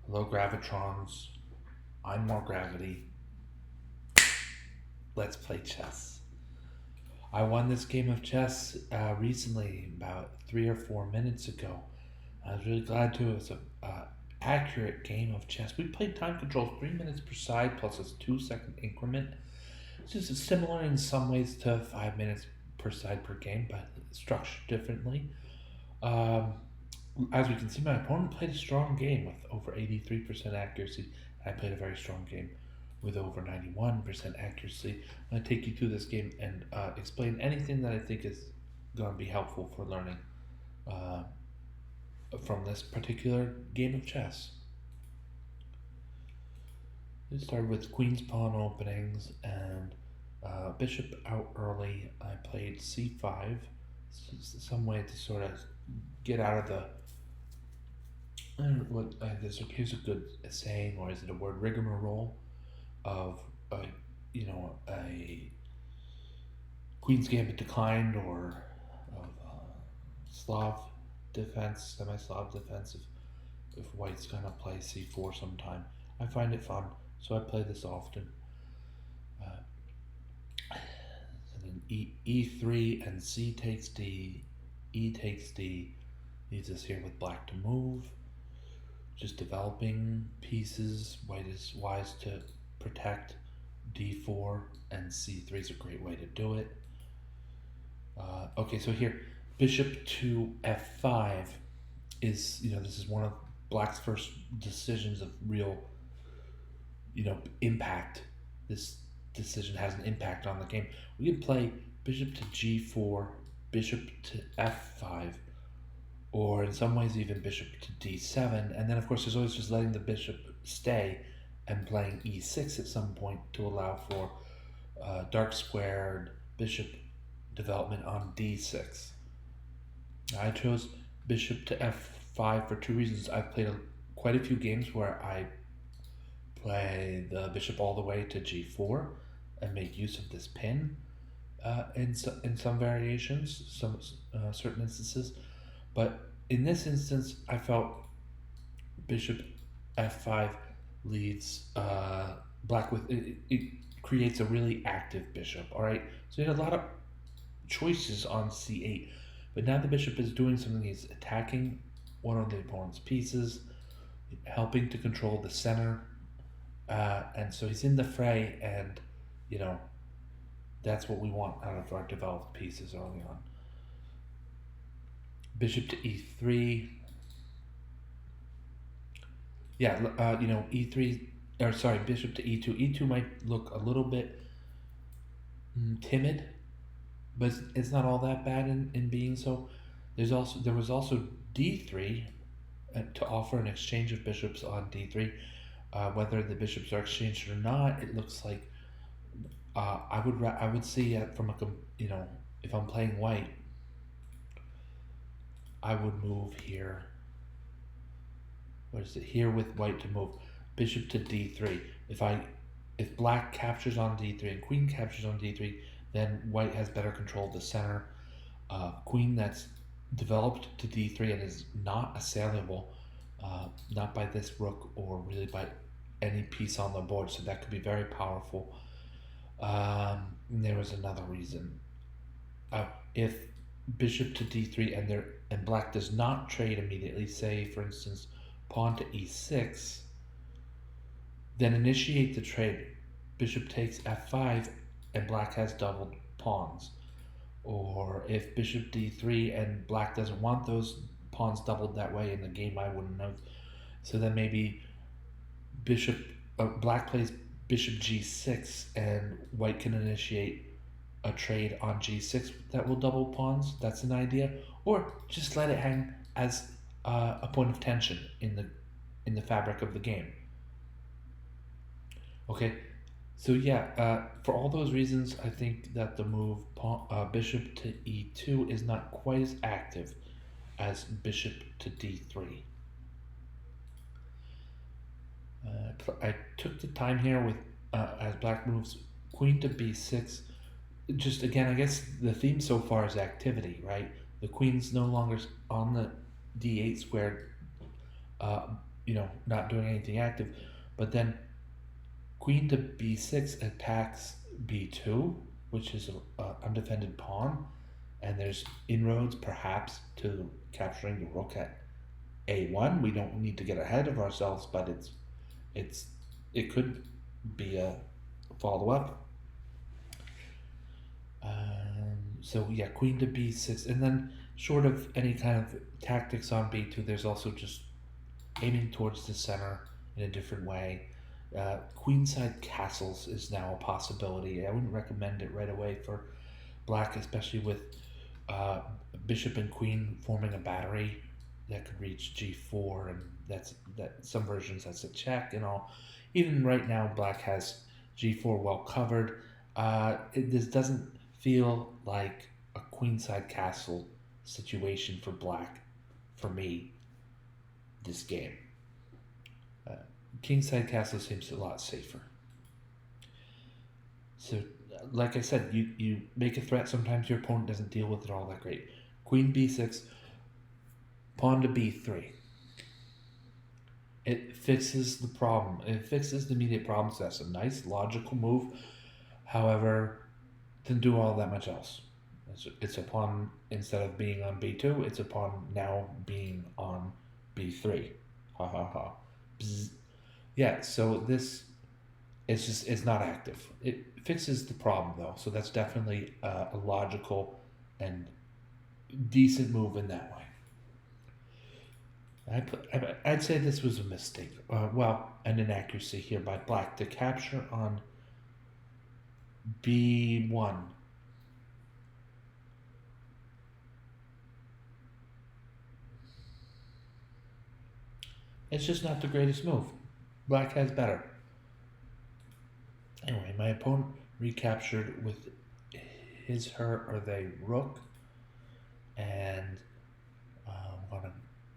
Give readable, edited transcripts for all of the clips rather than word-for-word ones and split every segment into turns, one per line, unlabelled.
Hello, Gravitrons. I'm more gravity. Let's play chess. I won this game of chess recently, about 3 or 4 minutes ago. I was really glad to. It was a accurate game of chess. We played time control 3 minutes per side plus a 2 second increment. It's just similar in some ways to 5 minutes per side per game, but structured differently. Um, as we can see, my opponent played a strong game with over 83% accuracy. I played a very strong game with over 91% accuracy. I'm going to take you through this game and explain anything that I think is going to be helpful for learning uh, from this particular game of chess. Let's start with queen's pawn openings and bishop out early. I played c5, some way to sort of get out of the here's a good saying, or is it a word, rigmarole of a Queen's Gambit declined, or of Slav defense, semi-Slav defense. If White's gonna play c4 sometime, I find it fun, so I play this often. And then e3 and c takes d, e takes d leaves us here with black to move. Just developing pieces. White is wise to protect d4, and c3 is a great way to do it. Okay, so here, bishop to f5 is, this is one of black's first decisions of real, impact. This decision has an impact on the game. We can play bishop to g4, bishop to f5, or in some ways even bishop to d7, and then of course there's always just letting the bishop stay and playing e6 at some point to allow for dark squared bishop development on d6. I chose bishop to f5 for two reasons. I've played quite a few games where I play the bishop all the way to g4 and make use of this pin in some variations, some certain instances. But in this instance, I felt bishop f5 leads black with it creates a really active bishop. All right, so you had a lot of choices on c8, but now the bishop is doing something. He's attacking one of the opponent's pieces, helping to control the center, and so he's in the fray, and that's what we want out of our developed pieces early on. Bishop to e3. Yeah, e3, or sorry, bishop to e2. E2 might look a little bit timid, but it's not all that bad in being so. There was also d3 to offer an exchange of bishops on d3. Whether the bishops are exchanged or not, it looks like I would see from if I'm playing white, I would move here. What is it here with white to move? Bishop to d3. If black captures on d3 and queen captures on d3, then white has better control of the center. Queen that's developed to d3 and is not assailable, not by this rook or really by any piece on the board, so that could be very powerful. There was another reason. If bishop to d3 and black does not trade immediately, say for instance pawn to e6, then initiate the trade. Bishop takes f5 and black has doubled pawns. Or if bishop d3 and black doesn't want those pawns doubled that way in the game, I wouldn't have. So then maybe black plays bishop g6 and white can initiate a trade on g6 that will double pawns. That's an idea. Or just let it hang as a point of tension in the fabric of the game. Okay, so yeah, for all those reasons, I think that the move bishop to e2 is not quite as active as bishop to d3. I took the time here with as black moves queen to b6. Just again, I guess the theme so far is activity, right? The queen's no longer on the d8 squared, not doing anything active. But then queen to b6 attacks b2, which is an undefended pawn, and there's inroads perhaps to capturing the rook at a1. We don't need to get ahead of ourselves, but it's it could be a follow up. So yeah, queen to b6, and then short of any kind of tactics on b2, there's also just aiming towards the center in a different way. Queenside castles is now a possibility. I wouldn't recommend it right away for black, especially with bishop and queen forming a battery that could reach g4, and that some versions that's a check and all. Even right now, black has g4 well covered. This doesn't feel like a queenside castle situation for black, for me, this game. Kingside castle seems a lot safer. So, like I said, you make a threat, sometimes your opponent doesn't deal with it all that great. Queen b6, pawn to b3. It fixes the problem. It fixes the immediate problem, so that's a nice, logical move. However, didn't do all that much else. It's a pawn, instead of being on b2, it's a pawn now being on b3. Ha ha ha. Bzz. Yeah, so this it's not active. It fixes the problem though, so that's definitely a logical and decent move in that way. I'd say this was a mistake. An inaccuracy here by black to capture on b1. It's just not the greatest move. Black has better. Anyway, my opponent recaptured with his, her, or they rook, and I'm going to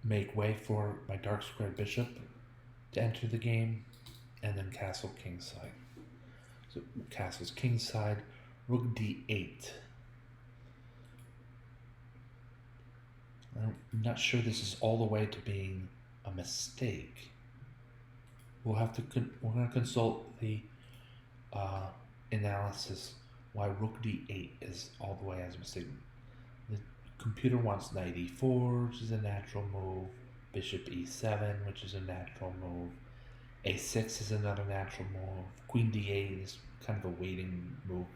make way for my dark square bishop to enter the game, and then castle kingside. So castle's kingside, rook d8. I'm not sure this is all the way to being a mistake. We're going to consult the analysis why rook d8 is all the way as a mistake. The computer wants knight e4, which is a natural move. Bishop e7, which is a natural move. a6 is another natural move. Queen d8 is kind of a waiting move.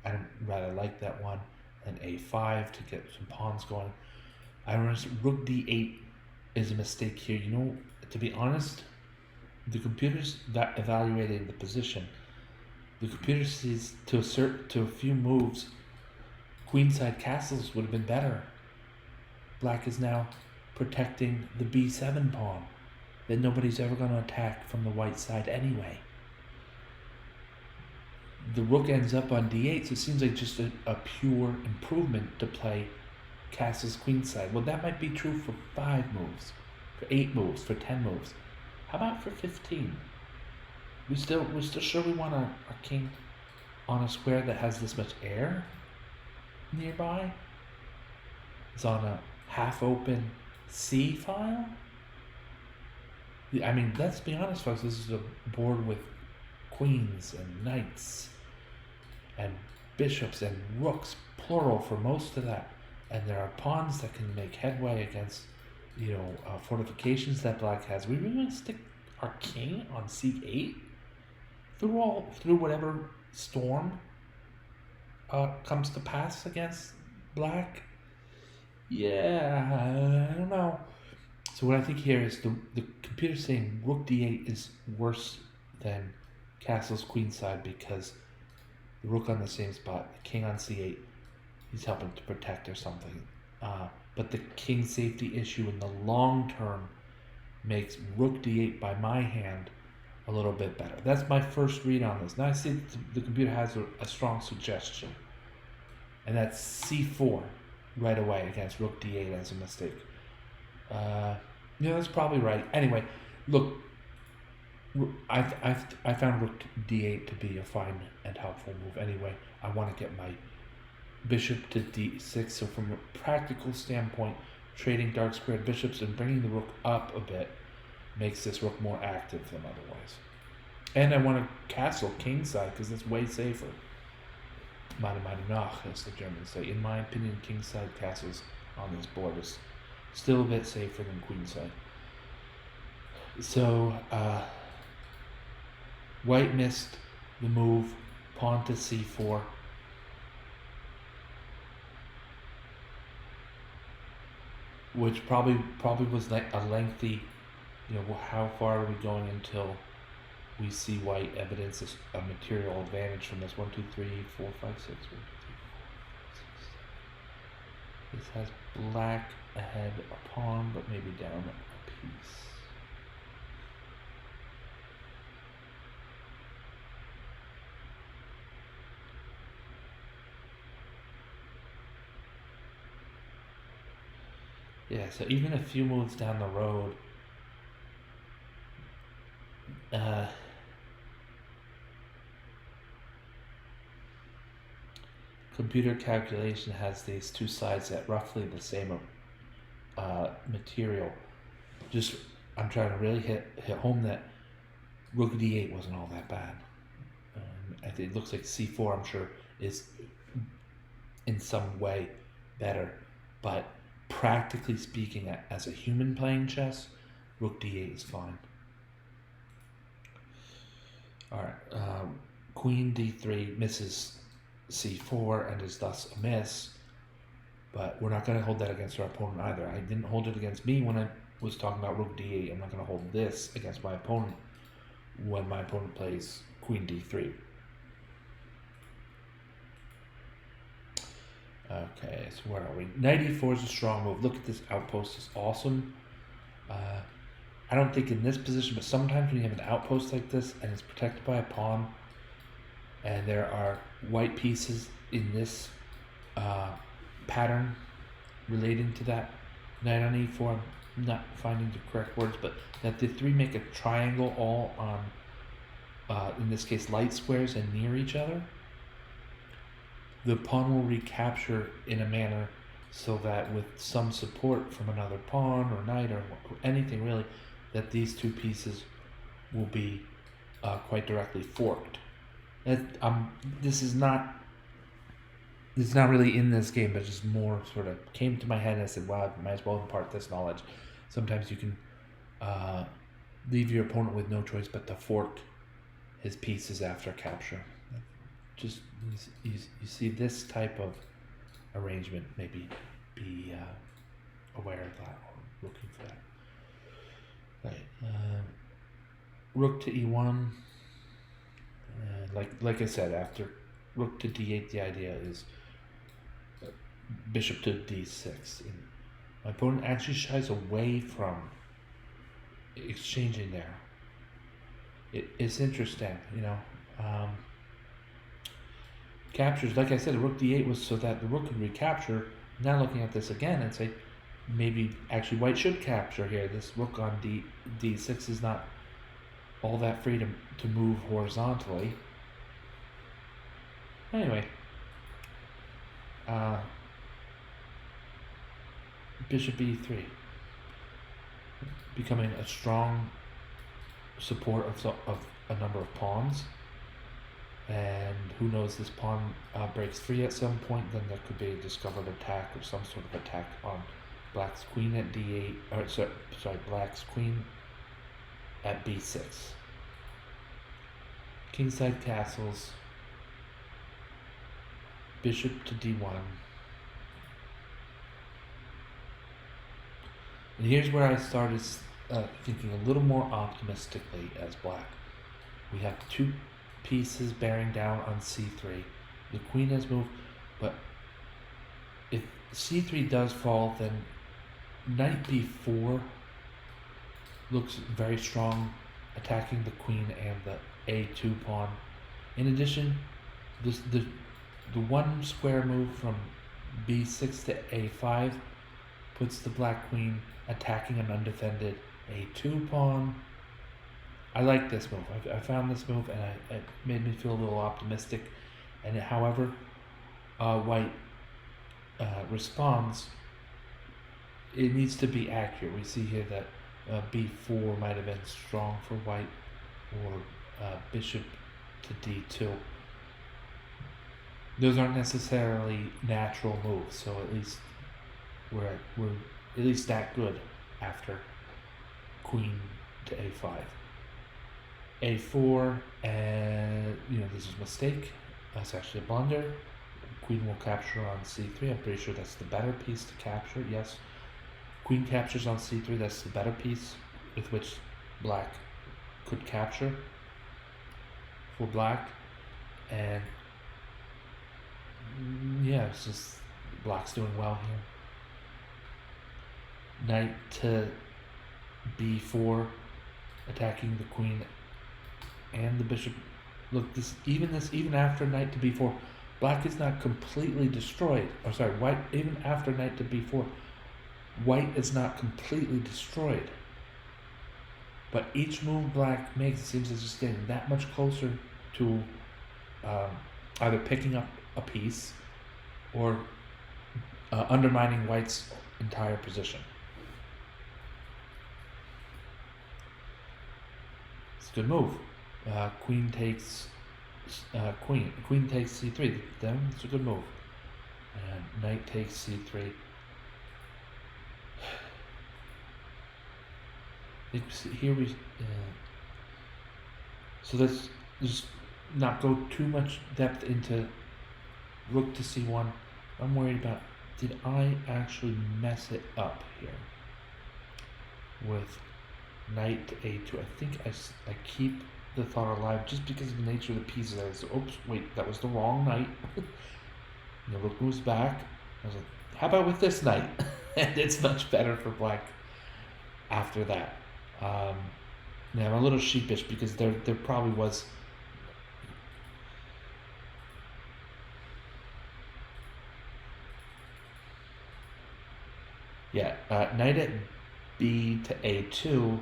I don't rather like that one. And a5 to get some pawns going. I remember rook d8 is a mistake here. To be honest, the computer's evaluating the position. The computer sees to a few moves, queenside castles would have been better. Black is now protecting the b7 pawn that nobody's ever going to attack from the white side anyway. The rook ends up on d8, so it seems like just a pure improvement to play castles queenside. Well, that might be true for 5 moves, for 8 moves, for 10 moves. How about for 15? We're still sure we want a king on a square that has this much air nearby? It's on a half-open C file? I mean, let's be honest, folks. This is a board with queens and knights and bishops and rooks, plural, for most of that. And there are pawns that can make headway against fortifications that black has. We really want to stick our king on c8 through whatever storm comes to pass against black. Yeah, I don't know. So what I think here is the computer saying rook d8 is worse than castle's queenside because the rook on the same spot, the king on c8, he's helping to protect or something. But the king safety issue in the long term makes rook d8 by my hand a little bit better. That's my first read on this. Now I see the computer has a strong suggestion, and that's c4 right away against rook d8 as a mistake. That's probably right. Anyway, look, I found rook d8 to be a fine and helpful move. Anyway, I want to get my bishop to d6. So from a practical standpoint, trading dark squared bishops and bringing the rook up a bit makes this rook more active than otherwise. And I want to castle kingside because it's way safer. Meiner Meinung nach, as the Germans say. In my opinion, kingside castles on this board is still a bit safer than queenside. So, white missed the move, pawn to c4. Which probably was like a lengthy, how far are we going until we see white evidences a material advantage from this? 1, 2, 3, 4, 5, 6. 1, 2, 3, 4, 5, 6, 7. This has black ahead a pawn, but maybe down a piece. Yeah, so even a few moves down the road, computer calculation has these two sides at roughly the same material. Just, I'm trying to really hit home that rook d8 wasn't all that bad. I think it looks like c4, I'm sure, is in some way better, but practically speaking, as a human playing chess, rook d8 is fine. Alright, queen d3 misses c4 and is thus a miss, but we're not going to hold that against our opponent either. I didn't hold it against me when I was talking about rook d8. I'm not going to hold this against my opponent when my opponent plays queen d3. Okay, so where are we? Knight e4 is a strong move. Look at this outpost, it's awesome. I don't think in this position, but sometimes when you have an outpost like this and it's protected by a pawn, and there are white pieces in this pattern relating to that knight on e4, I'm not finding the correct words, but that the three make a triangle all on, in this case, light squares and near each other. The pawn will recapture in a manner so that with some support from another pawn or knight or anything really, that these two pieces will be quite directly forked. This is not really in this game, but just more sort of came to my head and I said, wow, I might as well impart this knowledge. Sometimes you can leave your opponent with no choice but to fork his pieces after capture. Just you see this type of arrangement, maybe be aware of that or looking for that. Right, rook to e1. Like I said, after rook to d8, the idea is bishop to d6. And my opponent actually shies away from exchanging there. It's interesting, captures, like I said, the rook d8 was so that the rook could recapture. Now looking at this again and say, maybe actually white should capture here. This rook on d6 is not all that free to move horizontally. Anyway, bishop e3, becoming a strong support of a number of pawns. And who knows, this pawn breaks free at some point, then there could be a discovered attack or some sort of attack on black's queen at d8, or sorry, black's queen at b6. Kingside castles, bishop to d1. And here's where I started thinking a little more optimistically as black. We have two pieces bearing down on c3. The queen has moved, but if c3 does fall, then knight b4 looks very strong, attacking the queen and the a2 pawn. In addition, the one square move from b6 to a5 puts the black queen attacking an undefended a2 pawn. I like this move. I found this move and it made me feel a little optimistic. And however white responds, it needs to be accurate. We see here that b4 might have been strong for white, or bishop to d2. Those aren't necessarily natural moves, so at least we're at least that good after queen to a5. a4, and this is a mistake. That's actually a blunder. Queen will capture on c3. I'm pretty sure that's the better piece to capture. Yes, queen captures on c3. That's the better piece with which black could capture for black. And yeah, it's just black's doing well here. Knight to b4, attacking the queen and the bishop. Look, even after knight to b4, black is not completely destroyed. Oh, sorry, white, even after knight to b4, white is not completely destroyed. But each move black makes, it seems it's just getting that much closer to either picking up a piece or undermining white's entire position. It's a good move. Queen takes queen takes c3. Then it's a good move. And knight takes c3. Here we. So let's just not go too much depth into rook to c1. I'm worried about, did I actually mess it up here with knight to a2? I think I keep the thought alive just because of the nature of the pieces. Oops, wait, that was the wrong knight. The rook moves back. I was like, how about with this knight? And it's much better for black after that. Yeah, I'm a little sheepish because there probably was. Yeah, knight at b to a2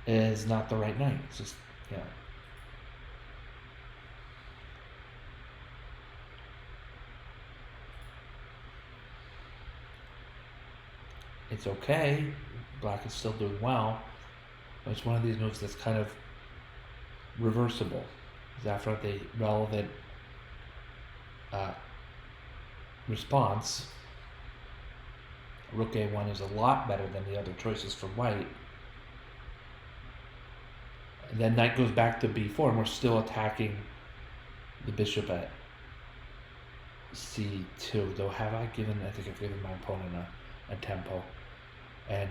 is not the right knight. It's just, yeah. It's okay. Black is still doing well. But it's one of these moves that's kind of reversible. Is after the relevant response, rook a1 is a lot better than the other choices for white. And then knight goes back to b4, and we're still attacking the bishop at c2. Though I think I've given my opponent a tempo. And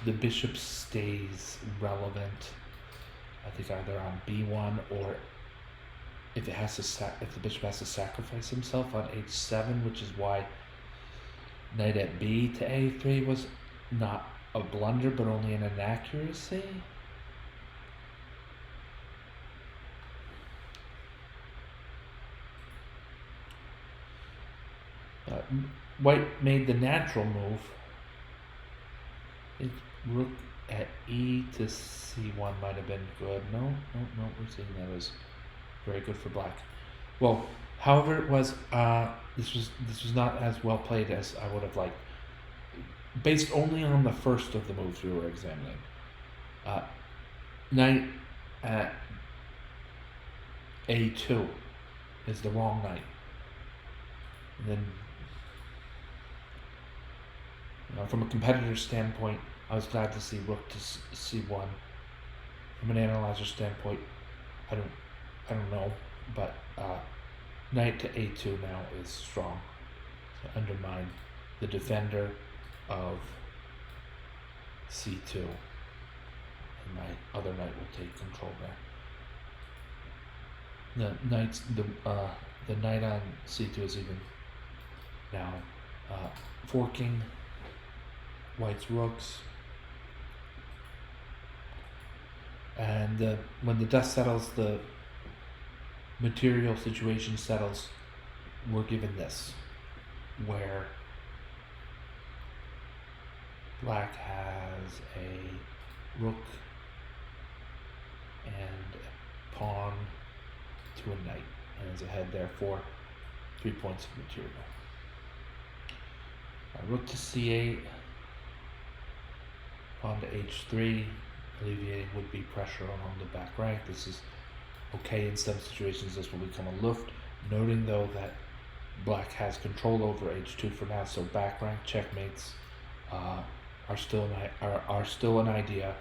the bishop stays relevant, I think, either on b1 or if the bishop has to sacrifice himself on h7, which is why knight at b to a3 was not a blunder but only an inaccuracy. White made the natural move. Rook at e to c1 might have been good. No, we're seeing that as very good for black. Well, however it was, this was not as well played as I would have liked. Based only on the first of the moves we were examining. Knight at a2 is the wrong knight. And then, from a competitor's standpoint, I was glad to see rook to c1. From an analyzer standpoint, I don't know, but knight to a2 now is strong to undermine the defender of c2, and my other knight will take control there. The knight on c2 is even now forking white's rooks. And when the dust settles, the material situation settles, we're given this, where black has a rook and a pawn to a knight, and is ahead there for 3 points of material. Rook to c8. pawn to h3, alleviating would-be pressure along the back rank. This is okay in some situations. This will become a luft, noting though that black has control over h2 for now, so back rank checkmates are still an idea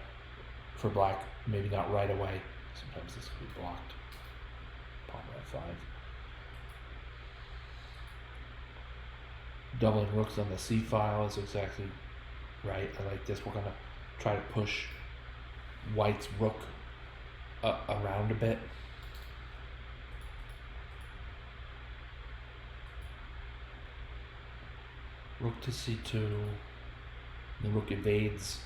for black. Maybe not right away. Sometimes this can be blocked. Pawn to f5. Doubling rooks on the c file is exactly right. I like this. We're gonna try to push white's rook around a bit. Rook to c2. The rook evades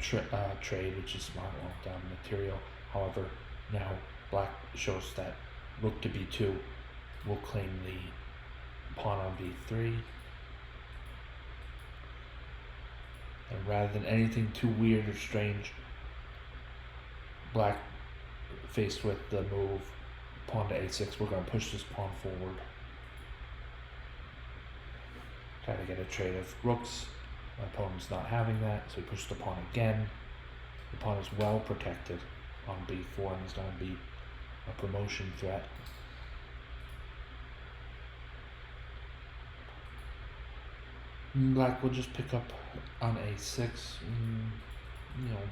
trade, which is smart, long down material. However, now black shows that rook to b2 will claim the pawn on b3. And rather than anything too weird or strange, black, faced with the move pawn to a6, we're going to push this pawn forward. Try to get a trade of rooks. My opponent's not having that, so we push the pawn again. The pawn is well protected on b4 and is going to be a promotion threat. Black will just pick up on a6, you know.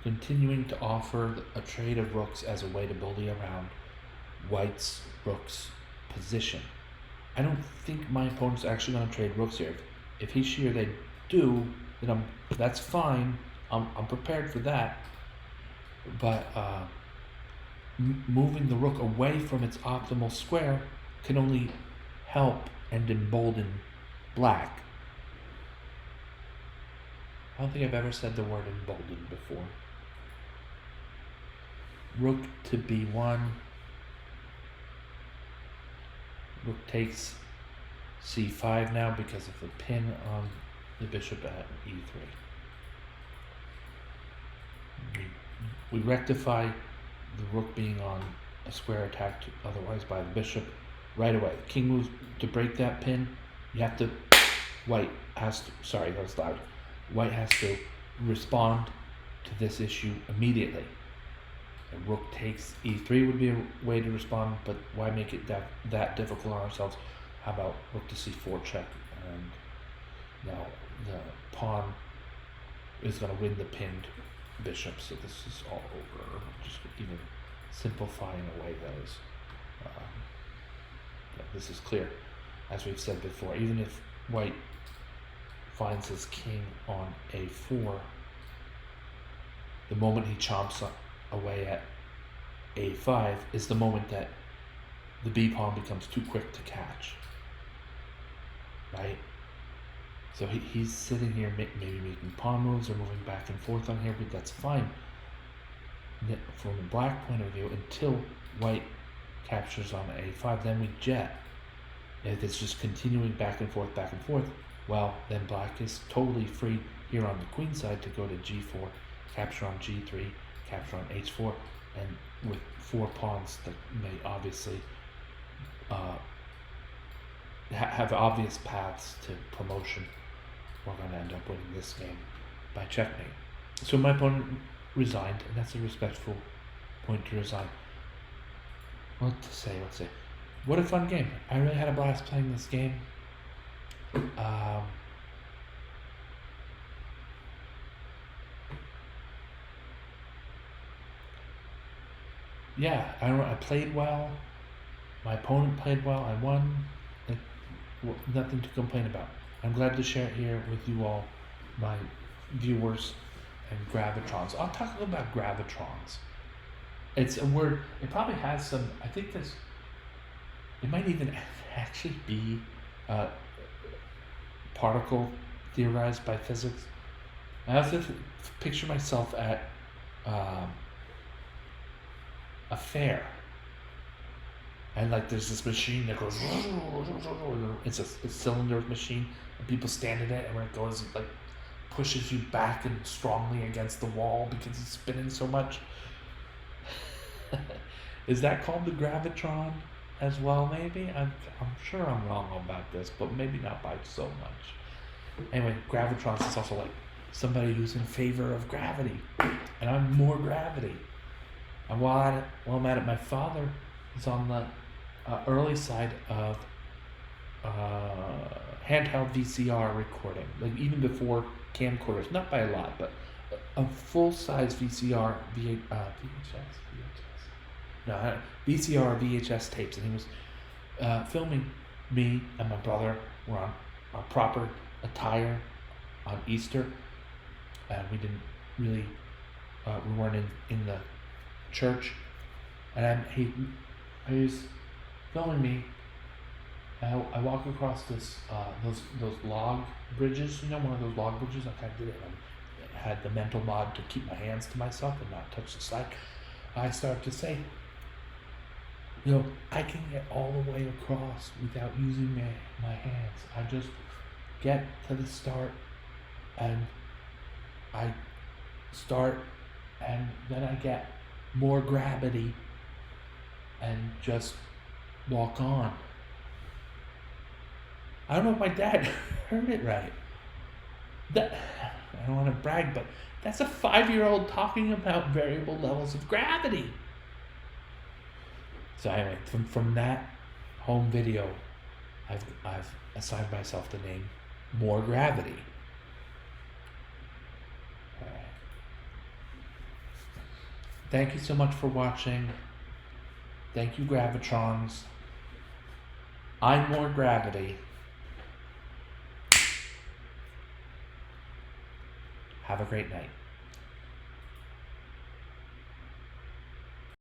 Continuing to offer a trade of rooks as a way to bully around white's rook's position. I don't think my opponent's actually going to trade rooks here. If he, she, or they do, then that's fine. I'm prepared for that. But moving the rook away from its optimal square can only help and embolden black. I don't think I've ever said the word emboldened before. Rook to b1. Rook takes c5 now because of the pin on the bishop at e3. We rectify the rook being on a square attacked otherwise by the bishop right away. The king moves to break that pin. You have to, white has to, sorry, that was loud. White has to respond to this issue immediately. And rook takes e3 would be a way to respond, but why make it that difficult on ourselves? How about rook to c4 check? And now the pawn is going to win the pinned bishop, so this is all over. Just even simplifying away those. This is clear, as we've said before. Even if white finds his king on a4, the moment he chomps away at a5 is the moment that the b pawn becomes too quick to catch, right? So he's sitting here maybe making pawn moves or moving back and forth on here, but that's fine from the black point of view until white captures on a5. Then we jet. If it's just continuing back and forth, well, then black is totally free here on the queen side to go to g4, capture on g3, capture on h4, and with 4 pawns that may obviously have obvious paths to promotion, we're going to end up winning this game by checkmate. So my opponent resigned, and that's a respectful point to resign. What to say? What a fun game. I really had a blast playing this game. Yeah, I played well. My opponent played well. I won. Nothing to complain about. I'm glad to share it here with you all, my viewers and gravitrons. I'll talk a little about gravitrons. It's a word, it probably has some, I think it might even actually be particle theorized by physics. I also picture myself at a fair, and like there's this machine that goes, it's a cylinder machine, and people stand in it, and when it goes, it like pushes you back and strongly against the wall because it's spinning so much. Is that called the gravitron? as well, maybe. I'm sure I'm wrong about this, but maybe not by so much. Anyway, Gravitrons is also like somebody who's in favor of gravity, and I'm more gravity. And while I'm at it, my father is on the early side of handheld VCR recording, like even before camcorders, not by a lot, but a full-size VCR, VCR, VHS tapes, and he was filming me and my brother. Were on our proper attire on Easter, and we didn't really, we weren't in the church, and he was filming me. I walk across those log bridges, one of those log bridges. I kind of did it. I had the mental mod to keep my hands to myself and not touch the side. I started to say, I can get all the way across without using my hands. I just get to the start, and I start, and then I get more gravity, and just walk on. I don't know if my dad heard it right. I don't want to brag, but that's a 5-year-old talking about variable levels of gravity. So anyway, from that home video, I've assigned myself the name More Gravity. All right. Thank you so much for watching. Thank you, Gravitrons. I'm More Gravity. Have a great night.